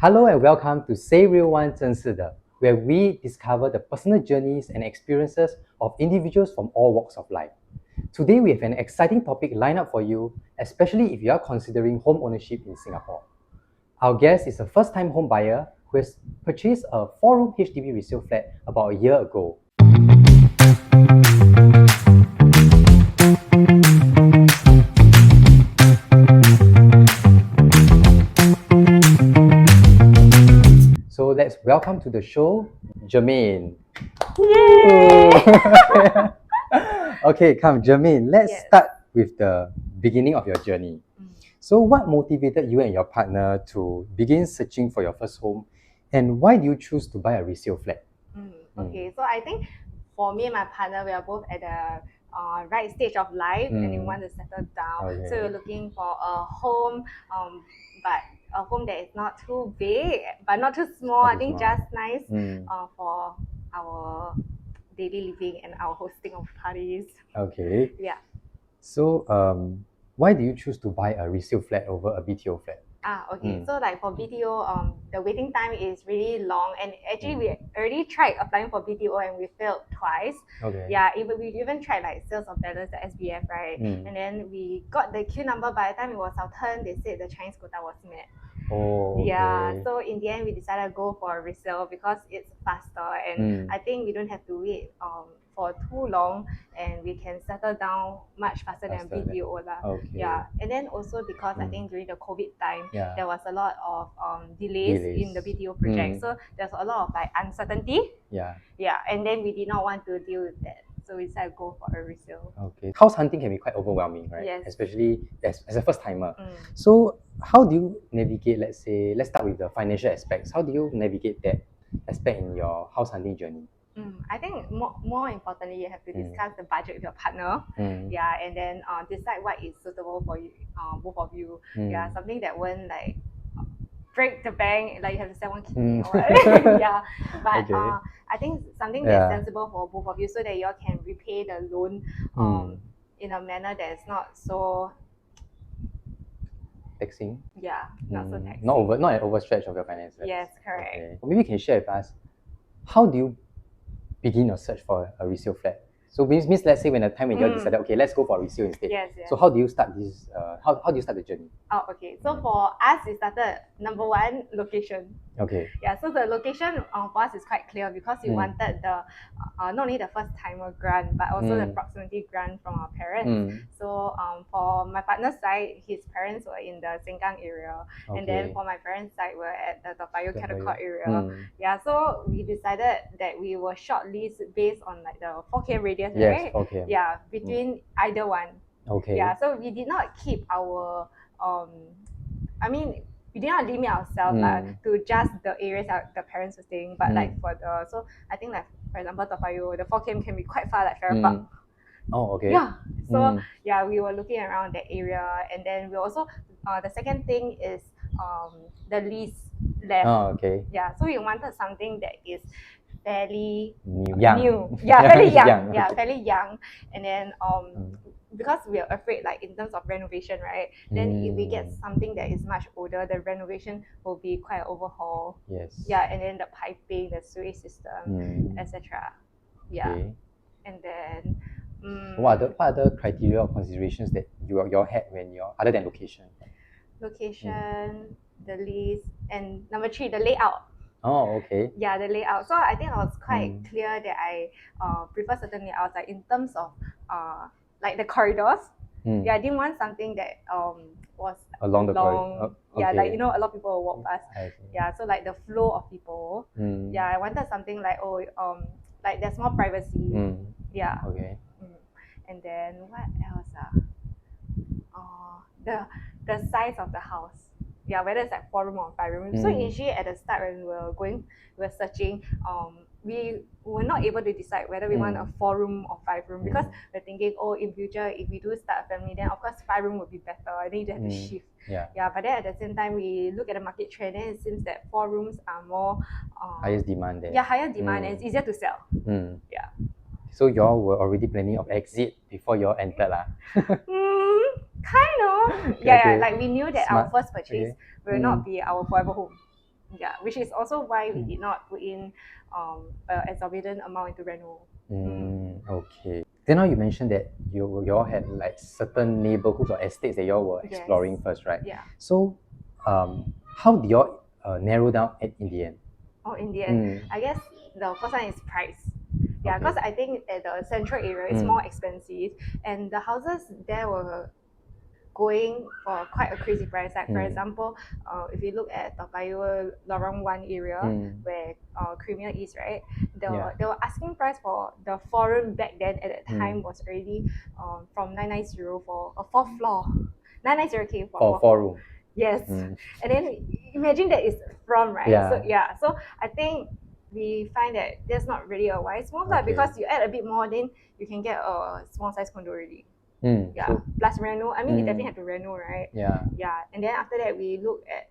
Hello and welcome to Say Real One 真是的, where we discover the personal journeys and experiences of individuals from all walks of life. Today we have an exciting topic lined up for you, especially if you are considering home ownership in Singapore. Our guest is a first-time home buyer who has purchased a 4-room HDB resale flat about a year ago. So let's welcome to the show, Jermaine. Yay! Okay, come, Jermaine. Let's Yes. start with the beginning of your journey. So, what motivated you and your partner to begin searching for your first home, and why do you choose to buy a resale flat? Okay, so I think for me and my partner, we are both at the right stage of life and we want to settle down. Okay. So we're looking for a home, but a home that is not too big, but not too small. Not I too think small. just nice for our daily living and our hosting of parties. Okay. Yeah. So, why do you choose to buy a resale flat over a BTO flat? Okay. So like for BTO, the waiting time is really long, and actually we already tried applying for BTO and we failed twice. Okay. Yeah, we even tried like sales of balance, the SBF, right? And then we got the queue number. By the time it was our turn, they said the Chinese quota was met. Oh, okay. Yeah, so in the end we decided to go for a resale because it's faster, and I think we don't have to wait for too long, and we can settle down much faster than BTO lah. Okay. Yeah, and then also because I think during the COVID time, Yeah. there was a lot of delays in the BTO project, so there's a lot of like uncertainty. Yeah. Yeah, and then we did not want to deal with that, so we decided to go for a resale. Okay. House hunting can be quite overwhelming, right? Yes. Especially as a first timer. So, how do you navigate, let's start with the financial aspects. How do you navigate that aspect in your house hunting journey? I think more importantly, you have to discuss the budget with your partner. Yeah, and then decide what is suitable for you, both of you. Yeah, something that won't like break the bank, like you have to sell one kidney or what. Yeah, but Okay. I think something that's sensible for both of you, so that you all can repay the loan in a manner that is not so taxing. Yeah, not so taxing. Not an overstretch of your finances. Yes, correct. Okay. Maybe you can share with us, how do you begin your search for a resale flat? So means let's say when the time when you decided, okay, let's go for a resale instead. Yes. So how do you start this? How do you start the journey? Okay. So for us, we started number one, location. Okay. Yeah. So the location for us is quite clear because we wanted the not only the first timer grant but also the proximity grant from our parents. So for my partner's side, his parents were in the Sengkang area, and then for my parents' side, we're at the Toa Payoh Caldecott area. Yeah. So we decided that we will shortlist based on like the 4 km radius, right? 4 km. Yeah, between either one. Okay. Yeah, so we did not keep our we did not limit ourselves to just the areas that the parents were staying, but like for the, so I think like for example Toa Payoh, the 4 km can be quite far, like Farrer Park. Oh, okay. Yeah. So yeah, we were looking around that area, and then we also the second thing is the lease left. Oh, okay. Yeah, so we wanted something that is fairly new. Yeah, fairly young. Okay. Yeah, fairly young. And then because we are afraid, like in terms of renovation, right? Then if we get something that is much older, the renovation will be quite an overhaul. Yes. Yeah, and then the piping, the sewage system, etc. Yeah. Okay. And then what other criteria or considerations that you all had when you're, other than location? Location, the lease, and number 3, the layout. Oh, okay. Yeah, the layout. So I think I was quite clear that I prefer certain layouts, like in terms of like the corridors. Yeah, I didn't want something that was along the corridor. Yeah, like a lot of people will walk past. Yeah, so like the flow of people. Yeah, I wanted something like like there's more privacy. Yeah. Okay. And then what else? The size of the house. Yeah, whether it's like 4-room or 5-room. So initially at the start when we were searching, we were not able to decide whether we want a 4-room or 5-room because we're thinking, in future if we do start a family, then of course 5-room would be better. I think you have to shift. Yeah, but then at the same time we look at the market trend, and it seems that 4 rooms are more highest demand there. Yeah, higher demand, and it's easier to sell. Yeah. So y'all were already planning of exit before y'all entered lah. Kind of. Yeah, like we knew that our first purchase will not be our forever home. Yeah, which is also why we did not put in exorbitant amount into reno. Okay. Then now you mentioned that you all had like certain neighborhoods or estates that you all were exploring first, right? Yeah. So, how do you all narrow down in the end? Oh, in the end, I guess the first one is price. Yeah, because I think at the central area it's more expensive, and the houses there were going for quite a crazy price. Like for example, if you look at Toa Payoh Lorong 1 area where Crimea is, right? They were asking price for the 4 room back then at that time was already from 990 for a 4th floor. 990K for 4 room. Yes. And then imagine that is from, right? So I think we find that that's not really a wise move, because you add a bit more, then you can get a small size condo already. So, plus reno. I mean, you definitely have to reno, right? Yeah. And then after that, we look at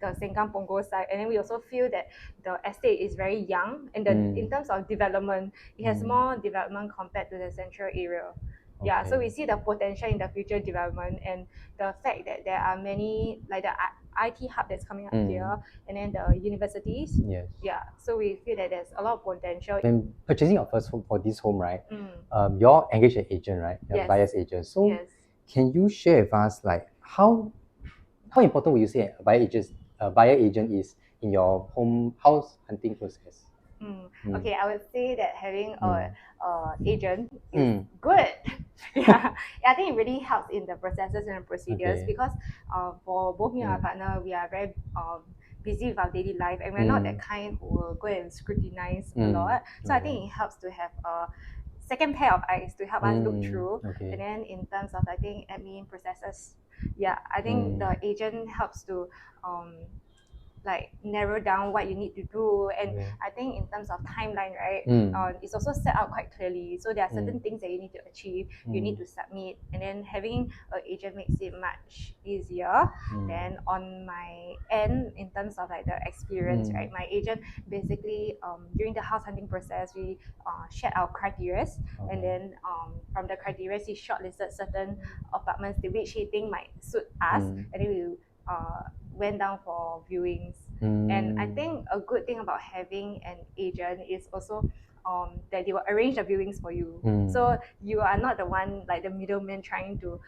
the Sengkang Punggol side, and then we also feel that the estate is very young, and in terms of development, it has more development compared to the central area. Yeah, so we see the potential in the future development, and the fact that there are many, like the IT hub that's coming up here, and then the universities. Yes. Yeah, so we feel that there's a lot of potential. When purchasing your first home for this home, right? You're engaged an agent, right? You're a buyer's agent. So, can you share with us like how important would you say a buyer agent is in your house hunting process? Okay, I would say that having a agent is good. I think it really helps in the processes and procedures, because for both me and my partner, we are very busy with our daily life, and we're not that kind who will go and scrutinize a lot. So I think it helps to have a second pair of eyes to help us look through. And then in terms of, I think, admin processes, I think the agent helps to like narrow down what you need to do, and I think in terms of timeline, right, it's also set out quite clearly. So there are certain things that you need to achieve, you need to submit, and then having an agent makes it much easier. Then on my end, in terms of like the experience, right, my agent basically during the house hunting process, we shared our criteria, and then from the criteria he shortlisted certain apartments which he think might suit us, and then we went down for viewings. And I think a good thing about having an agent is also that they will arrange the viewings for you. So you are not the one, like the middleman, trying to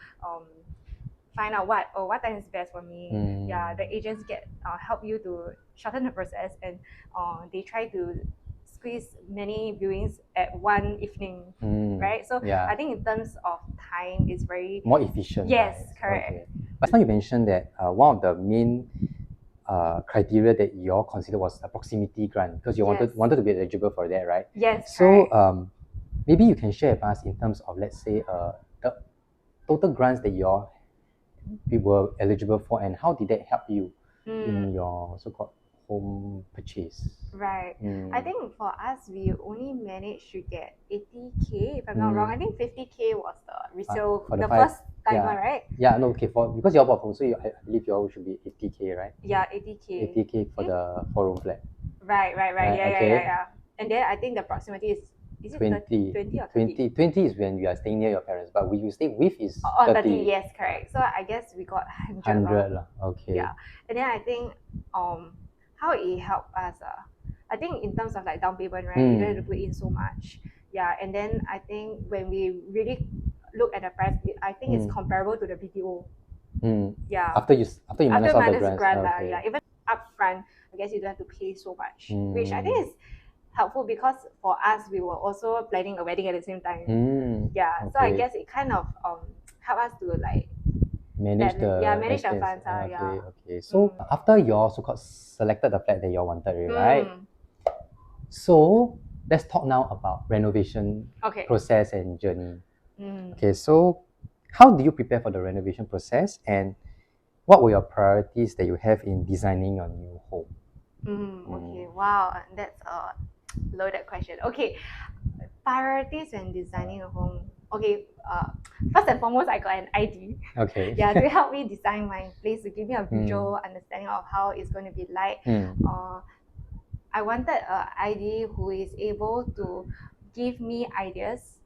find out what time is best for me. The agents help you to shorten the process, and they try to squeeze many viewings at one evening, right? So I think in terms of time, it's very more efficient. Yes, right? correct. But now you mentioned that one of the main criteria that you all consider was a proximity grant, because you wanted to be eligible for that, right? Yes. So maybe you can share with us in terms of, let's say, the total grants that we were eligible for, and how did that help you in your so-called home purchase? Right. I think for us, we only managed to get 80K, if I'm not wrong. I think 50K was the resale, for the first timer, right? Yeah, no, okay, because you all bought home, so I believe you all should be 80K, right? Yeah, 80K. 80K for the 4-room flat. Right. Yeah. And then I think the proximity is it 20 or 30? 20 is when you are staying near your parents, but when you stay with is 30. Yes, correct. So I guess we got 100. Okay. Yeah. And then I think how it helped us, I think in terms of like down payment, right, you don't have to put in so much. Yeah. And then I think when we really look at the price, I think it's comparable to the BTO. Yeah. After you minus off the grant. Yeah. Even upfront, I guess you don't have to pay so much, which I think is helpful, because for us, we were also planning a wedding at the same time. So I guess it kind of help us to like manage the funds. Okay. So after you all so-called selected the flat that you all wanted, right? So let's talk now about renovation process and journey. Okay, so how do you prepare for the renovation process, and what were your priorities that you have in designing your new home? Okay, wow, that's a loaded question. Okay, priorities when designing a home. Okay, first and foremost, I got an ID. Okay. To help me design my place, to give me a visual understanding of how it's going to be like. I wanted an ID who is able to give me ideas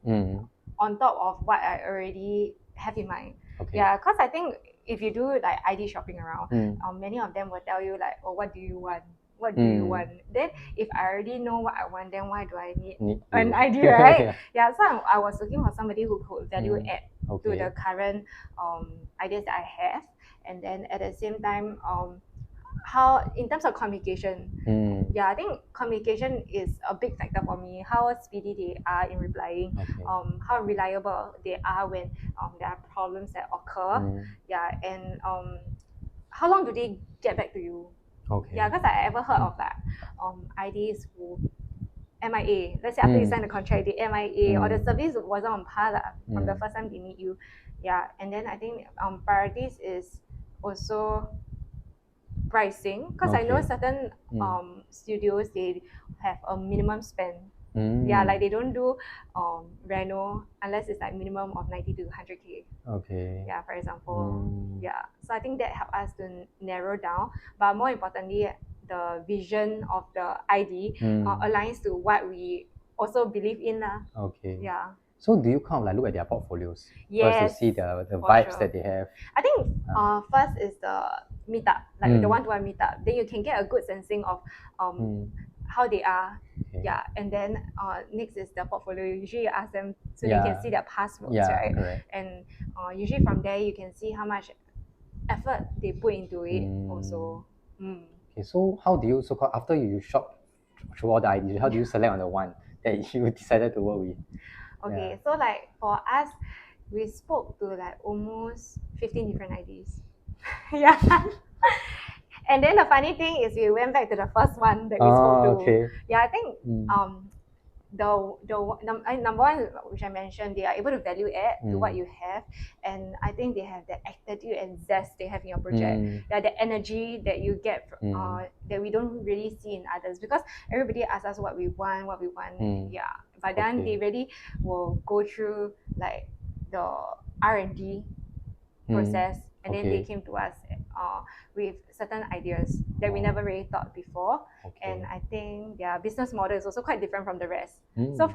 on top of what I already have in mind. Because I think if you do like ID shopping around, many of them will tell you like, oh, what do you want? What do you want? Then if I already know what I want, then why do I need an ID, right? So I was looking for somebody who could value add to the current ideas that I have, and then at the same time, how in terms of communication, I think communication is a big factor for me. How speedy they are in replying, how reliable they are when there are problems that occur, and how long do they get back to you? Because I ever heard of that IDs who MIA. Let's say after you sign the contract, they MIA, or the service wasn't on par from the first time they meet you. And then I think priorities is also pricing, because I know certain studios, they have a minimum spend. Like they don't do reno unless it's like minimum of 90 to 100k. For example. So I think that helped us to narrow down, but more importantly, the vision of the ID aligns to what we also believe in. So do you kind of like look at their portfolios first to see the vibes that they have? I think first is the meetup, like the one-to-one meetup. Then you can get a good sensing of how they are. And then next is the portfolio. Usually you ask them so they can see their past works, right? Correct. And usually from there you can see how much effort they put into it also. Okay, so how do you, so called after you shop through all the ideas, how do you select on the one that you decided to work with? Okay, so like for us, we spoke to like almost 15 different IDs. And then the funny thing is we went back to the first one that we spoke to. I think the number one, which I mentioned, they are able to value add to what you have, and I think they have the attitude and zest they have in your project. The energy that you get that we don't really see in others, because everybody asks us what we want. But then they really will go through like the R&D process, and then they came to us with certain ideas that we never really thought before. And I think their business model is also quite different from the rest. So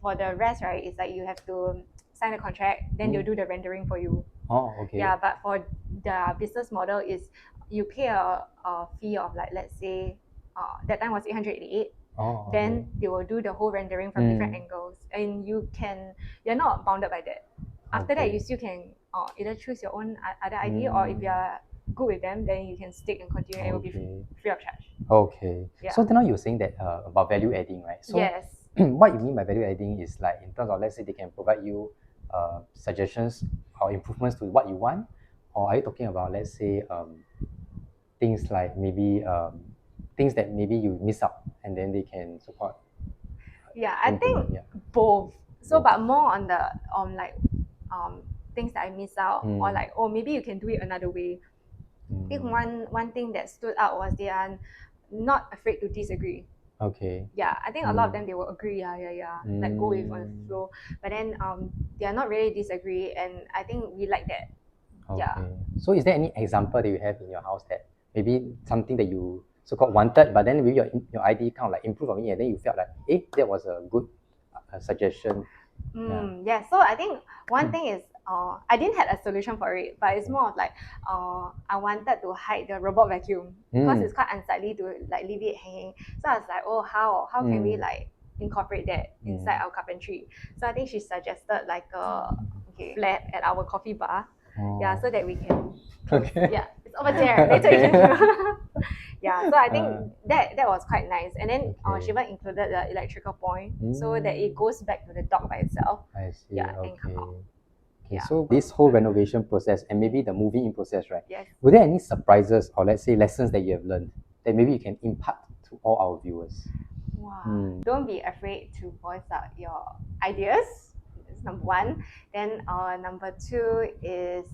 for the rest, right, it's like you have to sign a contract, then they'll do the rendering for you. But for the business model is you pay a fee of like, let's say that time was 888. Then they will do the whole rendering from different angles, and you're not bounded by that. After that, you still can either choose your own other ID, or if you're good with them, then you can stick and continue, and it will be free of charge. So now you're saying that about value adding, right? So what you mean by value adding is like in terms of, let's say, they can provide you suggestions or improvements to what you want, or are you talking about, let's say, things like maybe things that maybe you miss out and then they can support? I think both. So but more on the things that I miss out, or like, oh, maybe you can do it another way. I think one thing that stood out was they are not afraid to disagree. I think a lot of them, they will agree, like go with on the flow. But then they are not really disagree, and I think we like that. So is there any example that you have in your house that maybe something that you so-called wanted, but then maybe your ID kind of like improved on it, and then you felt like, that was a good suggestion? So I think one thing is I didn't have a solution for it, but it's more of like I wanted to hide the robot vacuum, because it's quite unsightly to like leave it hanging. So I was like, oh, how can we like incorporate that inside our carpentry? So I think she suggested like a flat at our coffee bar, so that we can it's over there later you can so I think that was quite nice. And then she even included the electrical point, so that it goes back to the dock by itself. I see. And come out. So this whole renovation process and maybe the moving in process, right? Were there any surprises or, let's say, lessons that you have learned that maybe you can impart to all our viewers? Don't be afraid to voice out your ideas. That's number one. Then number two is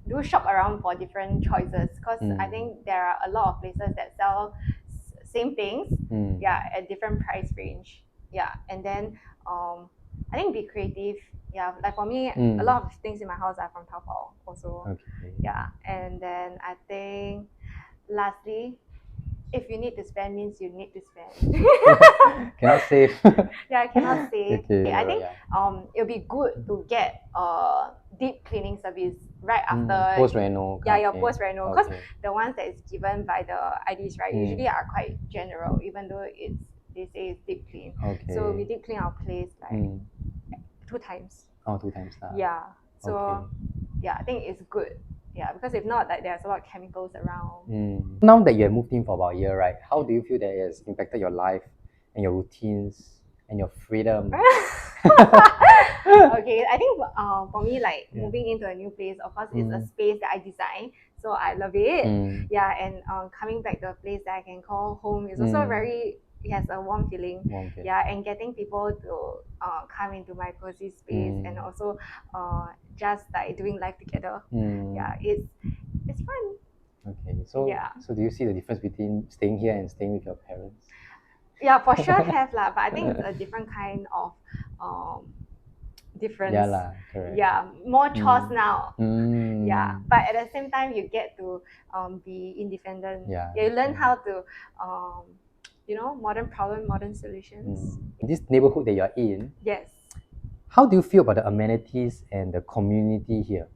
do shop around for different choices, because I think there are a lot of places that sell same things at different price range. And then I think be creative. Like for me, a lot of things in my house are from Taobao also. And then I think lastly, if you need to spend, means you need to spend. Cannot save. Cannot save. I think it'll be good to get deep cleaning service right after post-reno. your post-reno, because Okay. the ones that is given by the IDs, right, usually are quite general, even though they say it's deep clean. Okay. So we deep clean our place like 2 times. Oh, 2 times. Yeah. So Okay. yeah, I think it's good. Yeah, because if not, like there's a lot of chemicals around. Now that you have moved in for about a year, right? How do you feel that it has impacted your life and your routines and your freedom? Okay, I think for me, like moving into a new place, of course, it's a space that I design, so I love it. Yeah, and coming back to a place that I can call home is also it has a warm feeling. Yeah, and getting people to come into my cozy space and also just like doing life together. Yeah, it's fun. Okay, so so do you see the difference between staying here and staying with your parents? Yeah, for sure have lah, but I think it's a different kind of difference. Yeah lah, correct. Yeah, more chores now. Yeah, but at the same time, you get to be independent. Yeah. You learn how to modern problem, modern solutions. In this neighborhood that you're in, Yes. how do you feel about the amenities and the community here?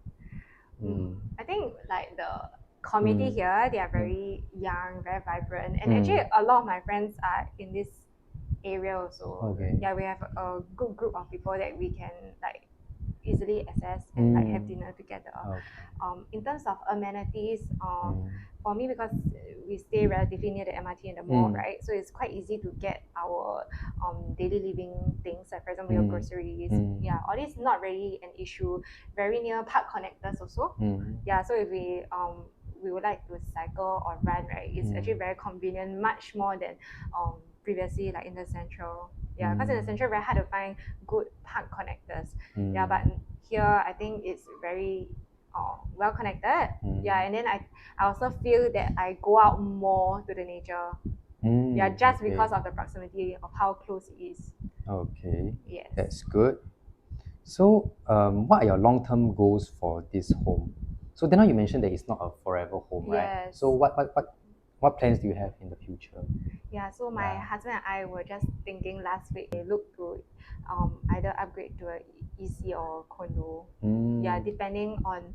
I think like the community here, they are very young, very vibrant, and actually a lot of my friends are in this area also. Okay. Yeah, we have a good group of people that we can like easily access and like have dinner together. Okay. In terms of amenities, for me, because we stay relatively near the MRT and the mall, right? So it's quite easy to get our daily living things, like for example your groceries. Yeah, all this not really an issue. Very near park connectors also. Yeah, so if we would like to cycle or run, right? It's actually very convenient, much more than previously like in the central. Yeah, because in the central very hard to find good park connectors. Yeah, but here I think it's very well connected. Yeah, and then I also feel that I go out more to the nature. Yeah, just because of the proximity of how close it is. Okay. Yes. That's good. So, what are your long-term goals for this home? So then now you mentioned that it's not a forever home, right? Yes. So what plans do you have in the future? Yeah, so my husband and I were just thinking last week, we look to either upgrade to a EC or condo. Yeah, depending on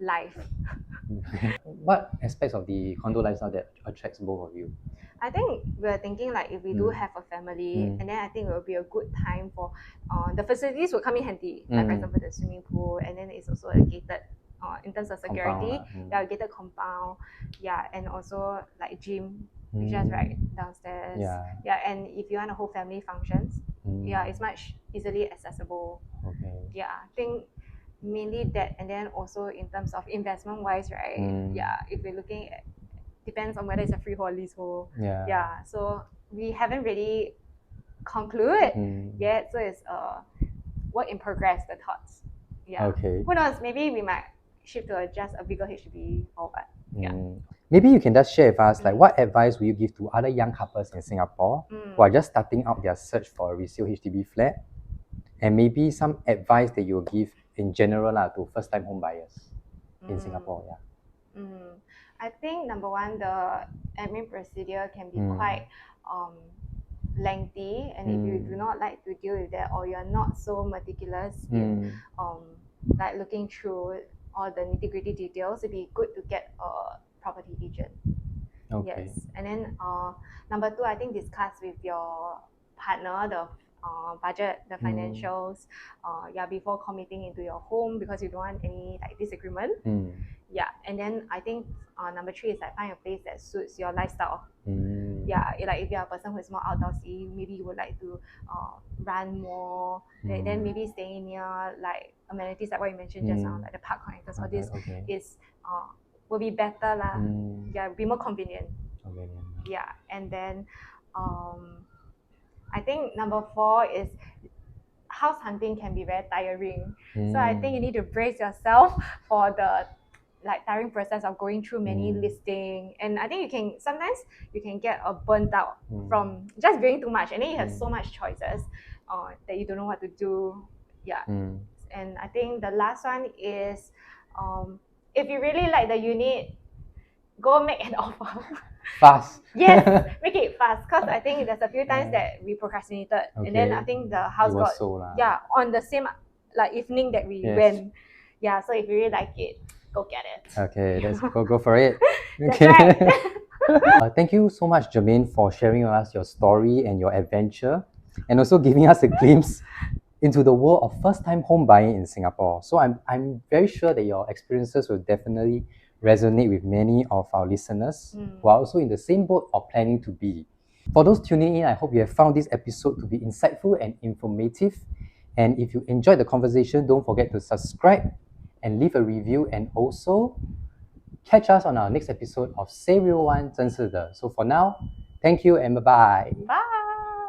life. What aspects of the condo lifestyle that attracts both of you? I think we're thinking like if we do have a family, and then I think it will be a good time for the facilities will come in handy. Like for example, the swimming pool, and then it's also a gated in terms of security. Yeah, gated compound. Yeah, and also like gym, which is right downstairs. Yeah, and if you want to hold family functions, yeah, it's much easily accessible. Okay. Yeah, I think mainly that, and then also in terms of investment wise, right? Yeah, if we're looking at, depends on whether it's a freehold or leasehold. Yeah, so we haven't really concluded yet, so it's a work in progress, the thoughts. Yeah. Okay. Who knows, maybe we might shift to just a bigger HDB or what. Yeah. Maybe you can just share with us like what advice will you give to other young couples in Singapore who are just starting out their search for a resale HDB flat, and maybe some advice that you'll give in general to first-time home buyers in Singapore. Yeah. I think number one, the admin procedure can be quite lengthy, and if you do not like to deal with that, or you're not so meticulous in like looking through all the nitty-gritty details, it'd be good to get a property agent. Okay. Yes, and then number two, I think discuss with your partner the budget, the financials, before committing into your home, because you don't want any like disagreement. Yeah, and then I think number three is like find a place that suits your lifestyle. Yeah, like if you're a person who is more outdoorsy, maybe you would like to run more, then maybe staying near like amenities like what you mentioned just now, like the park connectors. All this is will be better lah. Yeah, be more convenient. Yeah, and then I think number four is house hunting can be very tiring. So I think you need to brace yourself for the like tiring process of going through many listings, and I think sometimes you can get burnt out from just viewing too much, and then you have so much choices that you don't know what to do. Yeah. And I think the last one is if you really like the unit, go make an offer. Fast. Yes, make it fast, because I think there's a few times that we procrastinated, and then I think the house got sold, on the same like evening that we Yes. went. Yeah, so if you really like it, go get it. Okay, let's go for it. That's right. Thank you so much, Jermaine, for sharing with us your story and your adventure, and also giving us a glimpse into the world of first-time home buying in Singapore. So I'm very sure that your experiences will definitely resonate with many of our listeners who are also in the same boat or planning to be. For those tuning in, I hope you have found this episode to be insightful and informative. And if you enjoyed the conversation, don't forget to subscribe and leave a review, and also catch us on our next episode of Say Real One 真是的. So for now, thank you and bye-bye. Bye.